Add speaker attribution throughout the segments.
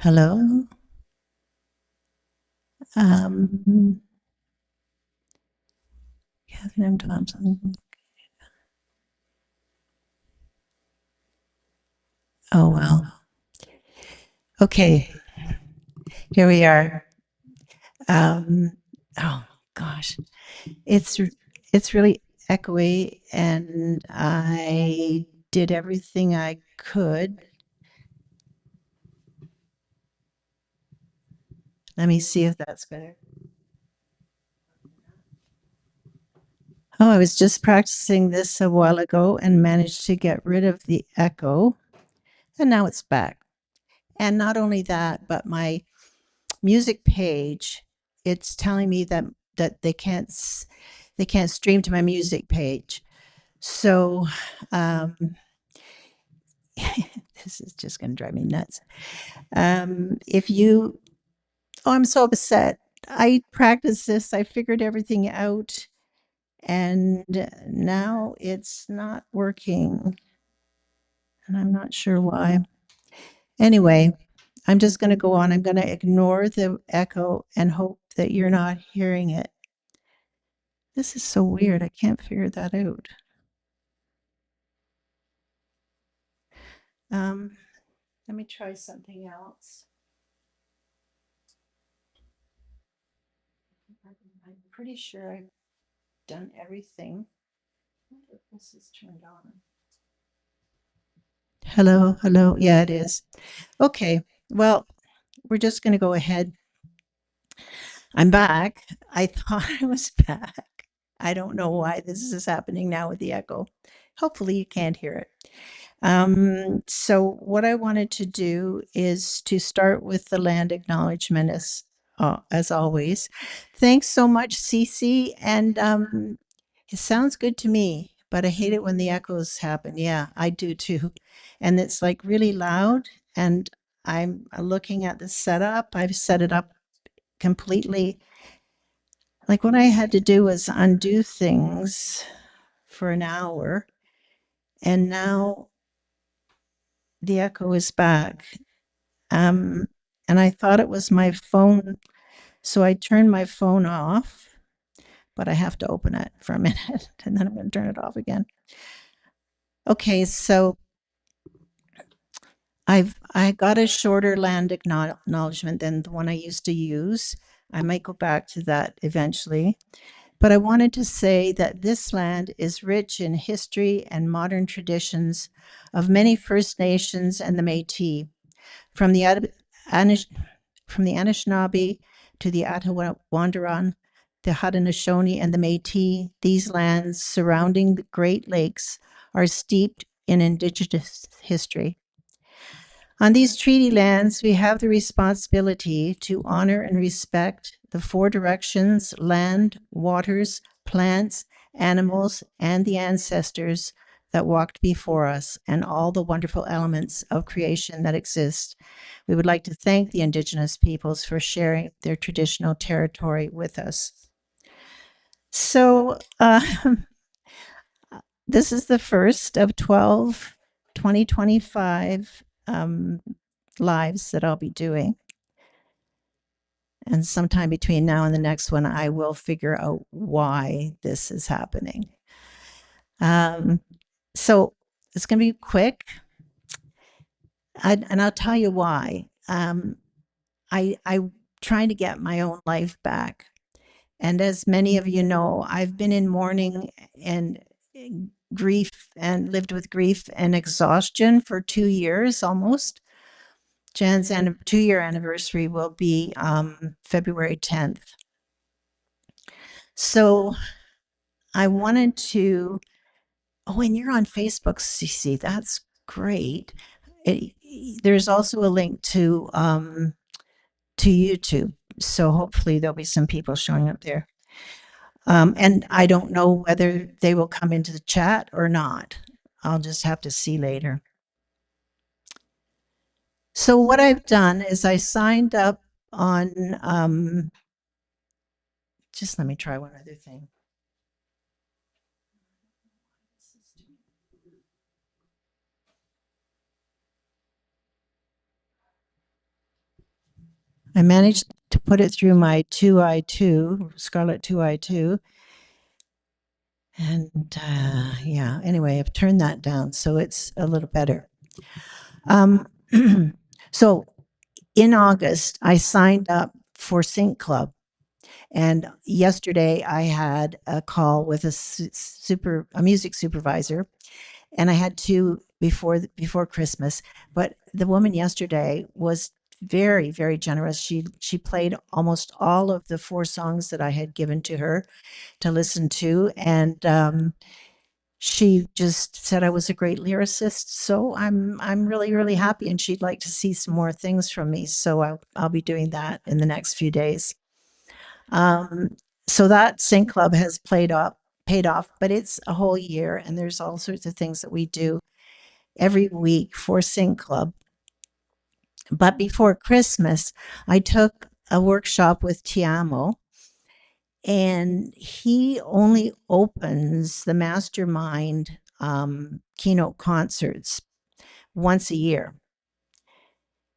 Speaker 1: Hello. Um, Catherine Thompson. Oh, well. Okay, here we are. Um, oh gosh, it's it's really echoey, and I did everything I could. Let me see if that's better. Oh, I was just practicing this a while ago and managed to get rid of the echo, and now it's back. And not only that, but my music page, it's telling me that they can't stream to my music page. So um, this is just going to drive me nuts. If you, oh, I'm so upset. I practiced this. I figured everything out, and now it's not working, and I'm not sure why. Anyway, I'm just going to go on. I'm going to ignore the echo and hope that you're not hearing it. This is so weird. I can't figure that out. Um, Let me try something else. I'm pretty sure I've done everything. I wonder if this is turned on. Hello, hello. Yeah, it is. Okay. Well, we're just going to go ahead. I'm back. I thought I was back. I don't know why this is happening now with the echo. Hopefully, you can't hear it. So what I wanted to do is to start with the land acknowledgement as always. Thanks so much, Cece. And it sounds good to me, but I hate it when the echoes happen. Yeah, I do too. And it's like really loud. And I'm looking at the setup. I've set it up completely. Like what I had to do was undo things for an hour. And now the echo is back. Um, and I thought it was my phone. So I turned my phone off, but I have to open it for a minute and then I'm going to turn it off again. Okay, so I got a shorter land acknowledgement than the one I used to use. I might go back to that eventually. But I wanted to say that this land is rich in history and modern traditions of many First Nations and the Métis, from the Anish, from the Anishinaabe to the Attawandaron, the Haudenosaunee, and the Métis. These lands surrounding the Great Lakes are steeped in Indigenous history. On these treaty lands, we have the responsibility to honor and respect the four directions: land, waters, plants, animals, and the ancestors that walked before us, and all the wonderful elements of creation that exist. We would like to thank the Indigenous peoples for sharing their traditional territory with us. So, this is the first of 12 2025 lives that I'll be doing. And sometime between now and the next one, I will figure out why this is happening. Um, so it's going to be quick, and I'll tell you why. I'm trying to get my own life back. And as many of you know, I've been in mourning and grief and lived with grief and exhaustion for 2 years almost. Jan's 2 year anniversary will be February 10th. So I wanted to, oh, and you're on Facebook, CC. That's great. It, there's also a link to YouTube. So hopefully there'll be some people showing up there. And I don't know whether they will come into the chat or not. I'll just have to see later. So what I've done is I signed up on, just let me try one other thing. I managed to put it through my 2i2, Scarlett 2i2. And yeah, anyway, I've turned that down, so it's a little better. Um, so in August, I signed up for Sync Club. And yesterday I had a call with a music supervisor, and I had two before Christmas. But the woman yesterday was very, very generous. She played almost all of the four songs that I had given to her to listen to, and she just said I was a great lyricist. So I'm really, really happy, and she'd like to see some more things from me. So I'll be doing that in the next few days. Um, so that Sync Club has paid off, but it's a whole year, and there's all sorts of things that we do every week for Sync Club. But before Christmas, I took a workshop with Tiamo, and he only opens the mastermind keynote concerts once a year.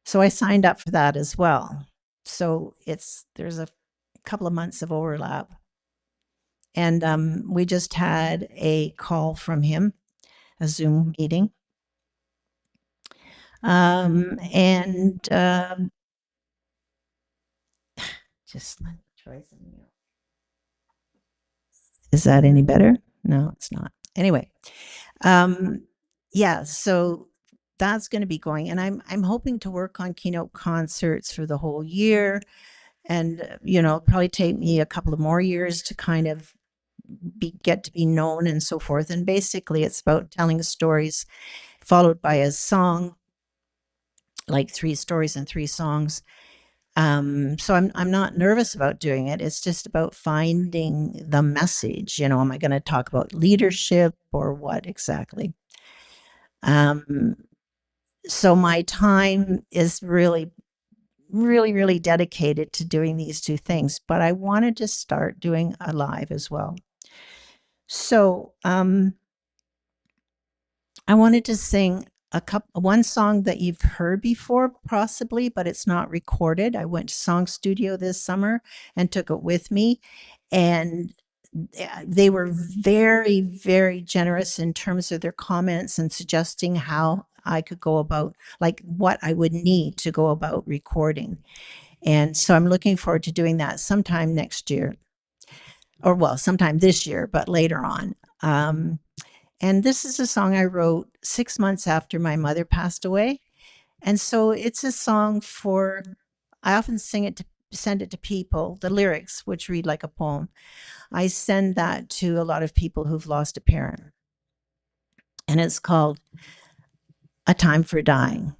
Speaker 1: So I signed up for that as well. So there's a couple of months of overlap. And we just had a call from him, a Zoom meeting. And just let me try something else. Is that any better? No, it's not. Anyway, um, yeah, so that's going to be going, and I'm hoping to work on keynote concerts for the whole year, and probably take me a couple of more years to kind of get to be known and so forth. And basically, it's about telling stories followed by a song, like three stories and three songs. So I'm not nervous about doing it. It's just about finding the message. Am I going to talk about leadership or what exactly? Um, so my time is really, really, really dedicated to doing these two things. But I wanted to start doing a live as well. So I wanted to sing one song that you've heard before, possibly, but it's not recorded. I went to Song Studio this summer and took it with me, and they were very, very generous in terms of their comments and suggesting how I could go about, like what I would need to go about recording. And so I'm looking forward to doing that sometime next year, or well, sometime this year, but later on. And this is a song I wrote 6 months after my mother passed away. And so it's a song I often send it to people, the lyrics, which read like a poem. I send that to a lot of people who've lost a parent. And it's called A Time for Dying.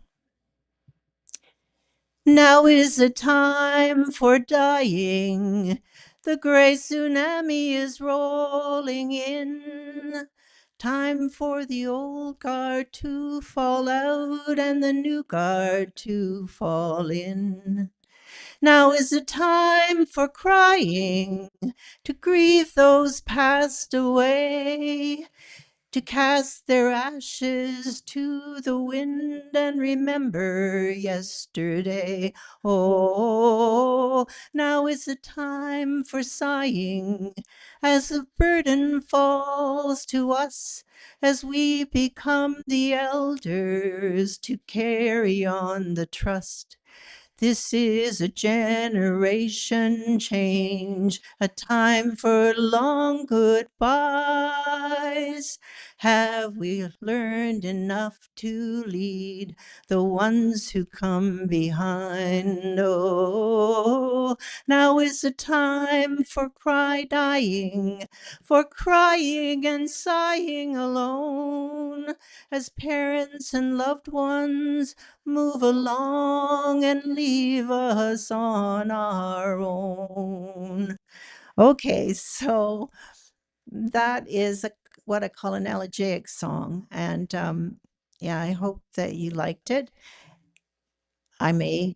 Speaker 1: Now is the time for dying. The great tsunami is rolling in. Time for the old guard to fall out and the new guard to fall in. Now is the time for crying, to grieve those passed away, to cast their ashes to the wind and remember yesterday. Oh, now is the time for sighing as the burden falls to us, as we become the elders to carry on the trust. This is a generation change, a time for long goodbyes. Have we learned enough to lead the ones who come behind? Oh, now is the time for dying, for crying and sighing alone, as parents and loved ones move along and leave us on our own. Okay, so that is what I call an elegiac song. And yeah, I hope that you liked it. I may,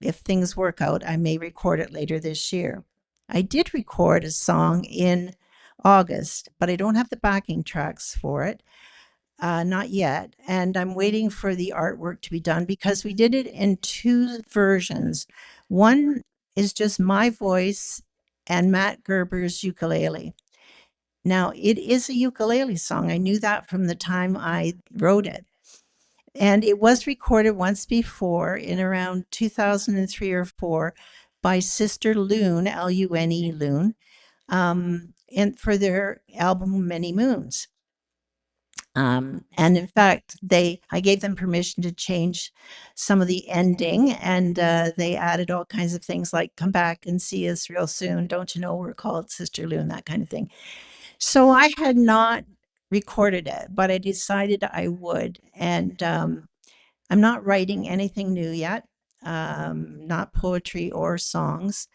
Speaker 1: if things work out, I may record it later this year. I did record a song in August, but I don't have the backing tracks for it. Not yet. And I'm waiting for the artwork to be done because we did it in two versions. One is just my voice and Matt Gerber's ukulele. Now, it is a ukulele song. I knew that from the time I wrote it. And it was recorded once before in around 2003 or 4 by Sister Loon, Lune, Loon, and for their album Many Moons. And in fact, I gave them permission to change some of the ending, and they added all kinds of things like "Come back and see us real soon." Don't you know we're called Sister Lou and that kind of thing. So I had not recorded it, but I decided I would, and I'm not writing anything new yet, not poetry or songs.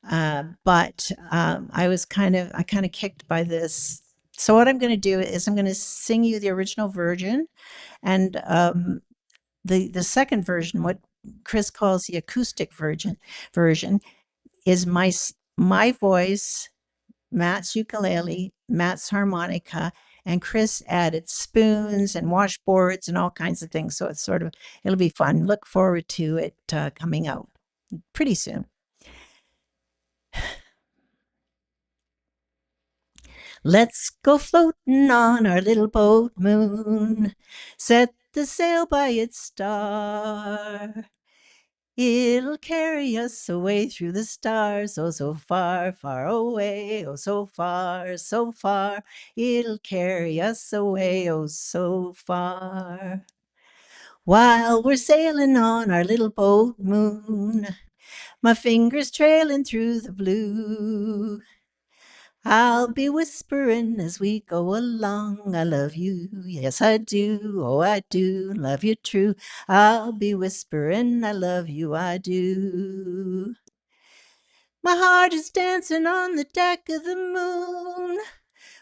Speaker 1: But I kind of kicked by this. So what I'm going to do is I'm going to sing you the original version, and the second version, what Chris calls the acoustic version, is my voice, Matt's ukulele, Matt's harmonica, and Chris added spoons and washboards and all kinds of things. So it'll be fun. Look forward to it coming out pretty soon. Let's go floating on our little boat moon. Set the sail by its star. It'll carry us away through the stars, oh, so far, far away, oh, so far, so far. It'll carry us away, oh, so far. While we're sailing on our little boat moon, my fingers trailing through the blue. I'll be whispering as we go along. I love you, yes I do, oh I do, love you true. I'll be whispering, I love you, I do. My heart is dancing on the deck of the moon,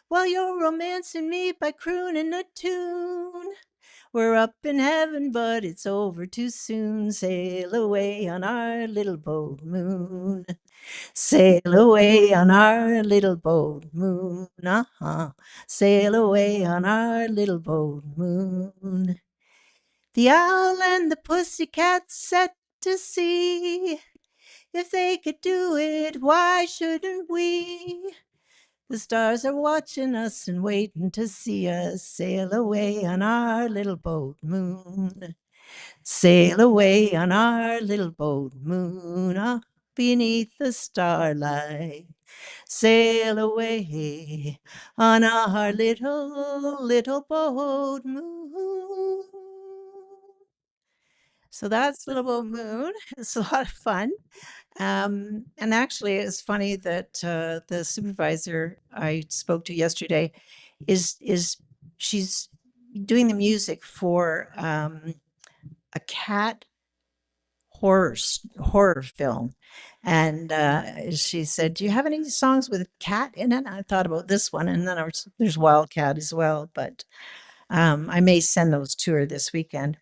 Speaker 1: while you're romancing me by crooning a tune. We're up in heaven, but it's over too soon. Sail away on our little boat moon. Sail away on our little boat moon. Sail away on our little boat moon. The owl and the pussycat set to sea. If they could do it, why shouldn't we? The stars are watching us and waiting to see us sail away on our little boat moon. Sail away on our little boat moon, beneath the starlight. Sail away on our little boat moon. So that's Little Boat Moon. It's a lot of fun. And actually, it's funny that the supervisor I spoke to yesterday is she's doing the music for a cat horror film, and she said, "Do you have any songs with cat in it?" And I thought about this one, and then there's Wildcat as well, but I may send those to her this weekend.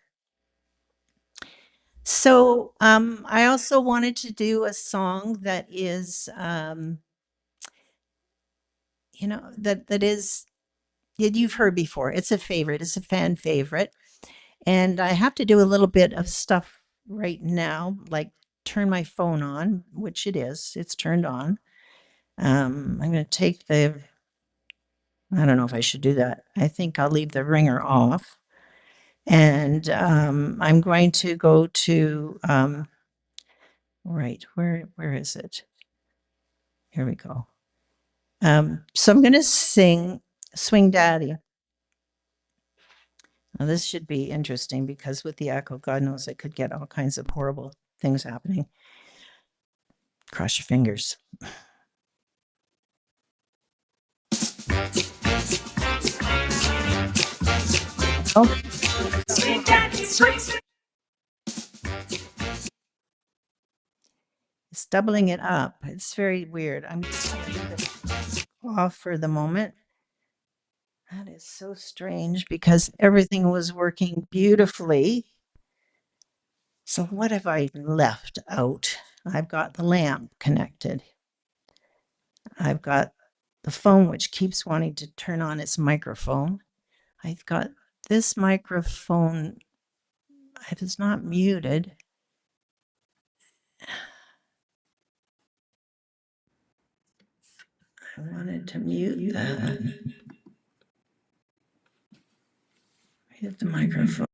Speaker 1: So I also wanted to do a song that is, that you've heard before. It's a favorite. It's a fan favorite. And I have to do a little bit of stuff right now, like turn my phone on, which it is. It's turned on. I'm going to take I don't know if I should do that. I think I'll leave the ringer off. And I'm going to go to, right, where is it? Here we go. So I'm going to sing Swing Daddy. Now, this should be interesting because with the echo, God knows I could get all kinds of horrible things happening. Cross your fingers. Oh. Swing Daddy, swing. It's doubling it up. It's very weird. I'm just going to leave it off for the moment. That is so strange because everything was working beautifully. So what have I left out? I've got the lamp connected. I've got the phone, which keeps wanting to turn on its microphone. I've got this microphone, if it's not muted, I wanted to mute that. Hit the microphone.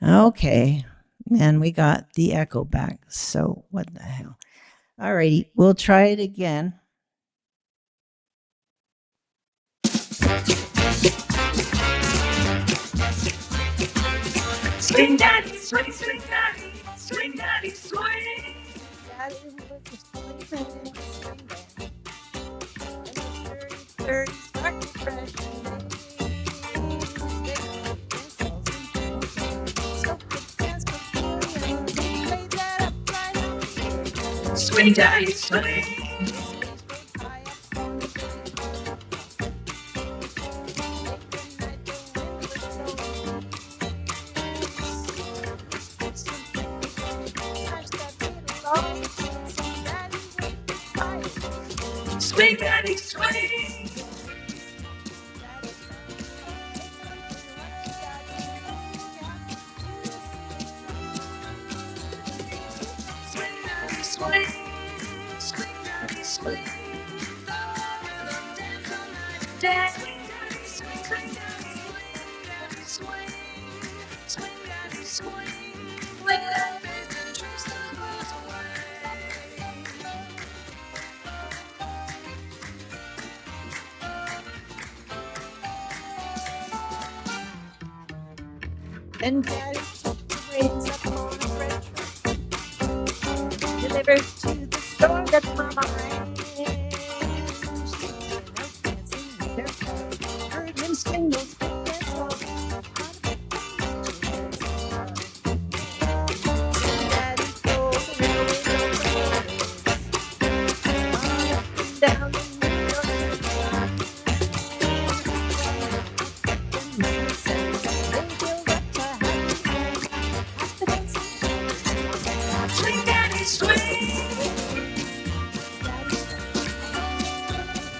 Speaker 1: Okay. And we got the echo back. So what the hell? All righty. We'll try it again.
Speaker 2: Swing daddy, swing, swing daddy, swing daddy, swing.
Speaker 1: Daddy with the swing, swing, swing, daddy. And the 30, sparkly fresh and
Speaker 2: Swing daddy, swing. Swing daddy, swing. Swing daddy, swing. Swing daddy, swing. Dance, swing daddy, swing, swing daddy, swing, swing daddy, swing. Let that bass and chase the blues away.
Speaker 1: Then daddy took the reins up on a freight truck, delivered to the store that mama ran. She went out dancing with her friends, heard him swing those big dance songs. Daddy drove the railways over borders, on up and down the New York line. And he said, they built up a happy land after dancing.
Speaker 2: Swing daddy, swing.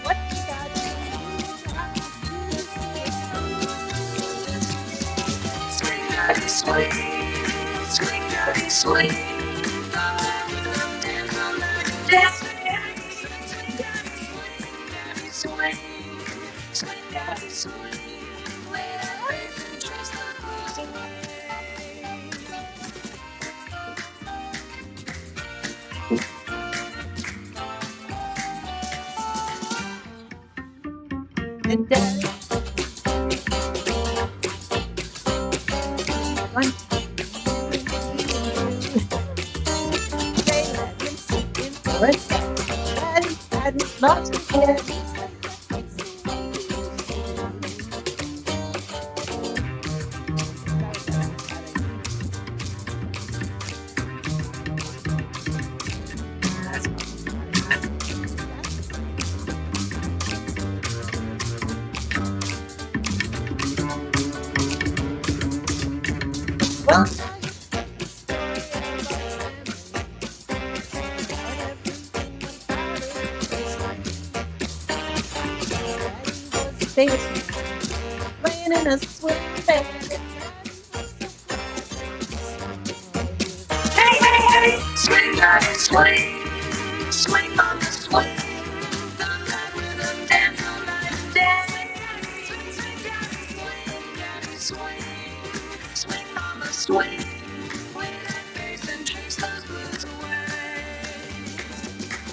Speaker 1: What you gotta do, I do
Speaker 2: Swing daddy, swing. Swing daddy, swing. Dance all night. Dance, swing daddy, swing daddy, swing. Swing daddy, swing. Lay that bass and chase the blues away.
Speaker 1: And daddy one, they let him sit in for a chat. Daddy hadn't lost his head. He said that's the way he used to do. They were playing in a swing band.
Speaker 2: Hey, hey, hey, swing, daddy, swing, swing on the swing. The right rhythm, dance all night and day. Swing, swing, daddy, swing, swing on the swing. Play that bass and chase those blues away.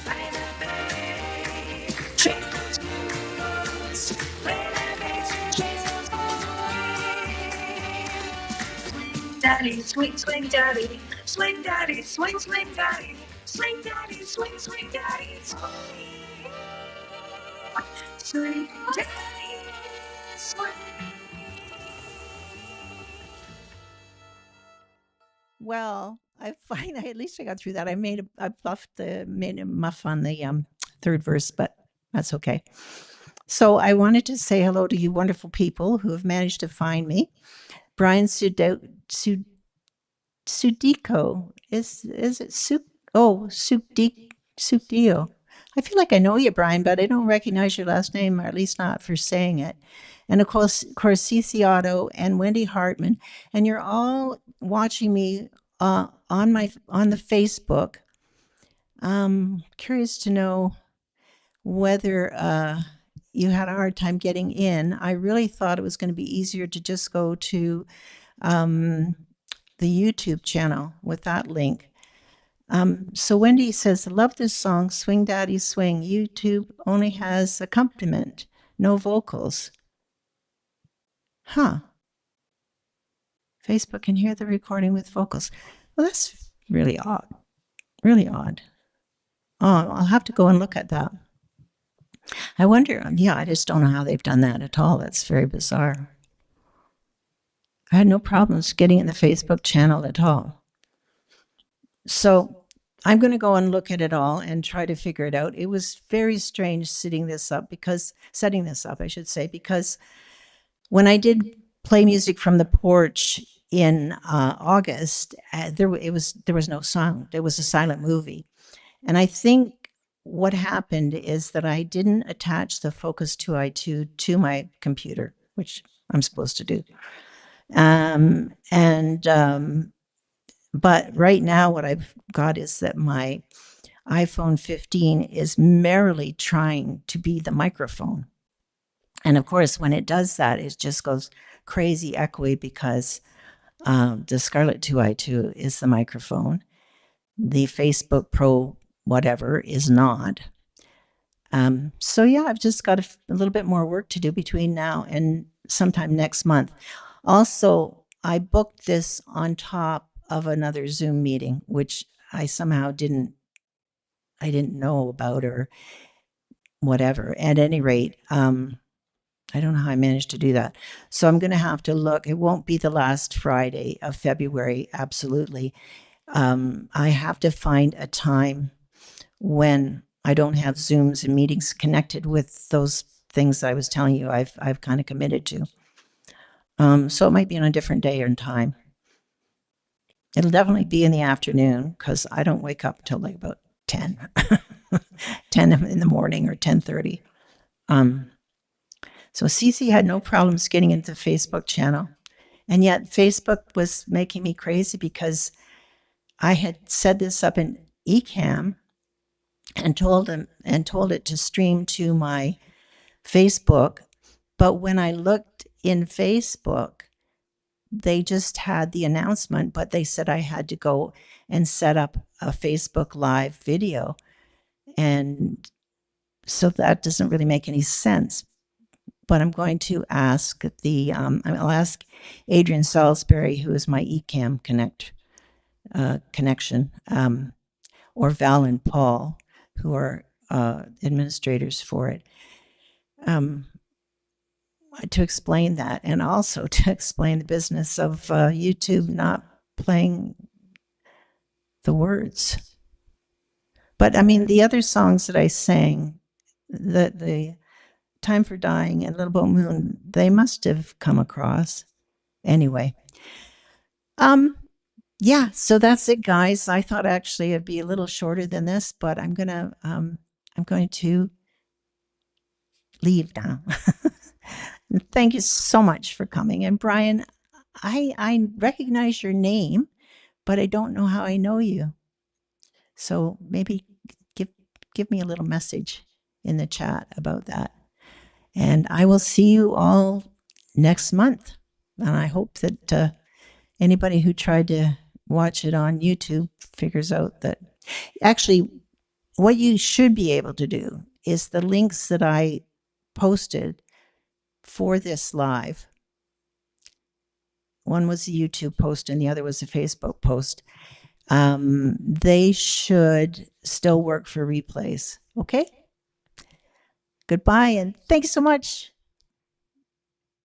Speaker 2: Play that bass, chase those blues. Play that bass and chase those blues away. Swing daddy, swing daddy, swing daddy, swing daddy, swing daddy, swing daddy, swing. Swing daddy, swing.
Speaker 1: Well, I find at least I got through that. I buffed made a muff on the third verse, but that's okay. So I wanted to say hello to you wonderful people who have managed to find me. Brian Sudico. Is it Su oh Sudio. I feel like I know you, Brian, but I don't recognize your last name, or at least not for saying it. And of course, Cece Otto and Wendy Hartman, and you're all watching me on the Facebook. Curious to know whether you had a hard time getting in. I really thought it was going to be easier to just go to um, the YouTube channel with that link. So Wendy says, love this song, Swing Daddy Swing. YouTube only has accompaniment, no vocals. Huh. Facebook can hear the recording with vocals. Well, that's really odd. Really odd. Oh, I'll have to go and look at that. I wonder, yeah, I just don't know how they've done that at all. That's very bizarre. I had no problems getting in the Facebook channel at all. So I'm going to go and look at it all and try to figure it out. It was very strange setting this up, I should say, because when I did play music from the porch in August, there was no sound. It was a silent movie, and I think what happened is that I didn't attach the Focus 2i2 to my computer, which I'm supposed to do. And but right now, what I've got is that my iPhone 15 is merrily trying to be the microphone. And of course, when it does that, it just goes crazy echoey because the Scarlett 2i2 is the microphone. The Facebook Pro whatever is not. So yeah, I've just got a little bit more work to do between now and sometime next month. Also, I booked this on top of another Zoom meeting, which I somehow I didn't know about or whatever. At any rate, I don't know how I managed to do that. So I'm going to have to look. It won't be the last Friday of February, absolutely. I have to find a time when I don't have Zooms and meetings connected with those things I was telling you I've kind of committed to. So it might be on a different day and time. It'll definitely be in the afternoon because I don't wake up until like about 10, 10 in the morning or 10:30. So Cece had no problems getting into the Facebook channel. And yet Facebook was making me crazy because I had set this up in Ecamm and told it to stream to my Facebook. But when I looked in Facebook, they just had the announcement, but they said I had to go and set up a Facebook Live video. And so that doesn't really make any sense. But I'm going to ask I'll ask Adrian Salisbury, who is my Ecamm connection, or Val and Paul, who are administrators for it, to explain that, and also to explain the business of YouTube not playing the words. But I mean, the other songs that I sang, the Time for Dying and Little Boat Moon, they must have come across. Anyway, yeah, so that's it, guys. I thought actually it'd be a little shorter than this, but I'm going to leave now. Thank you so much for coming. And Brian, I recognize your name, but I don't know how I know you. So maybe give give me a little message in the chat about that. And I will see you all next month. And I hope that anybody who tried to watch it on YouTube figures out that actually what you should be able to do is the links that I posted for this live. One was a YouTube post and the other was a Facebook post. They should still work for replays. Okay. Goodbye and thanks so much.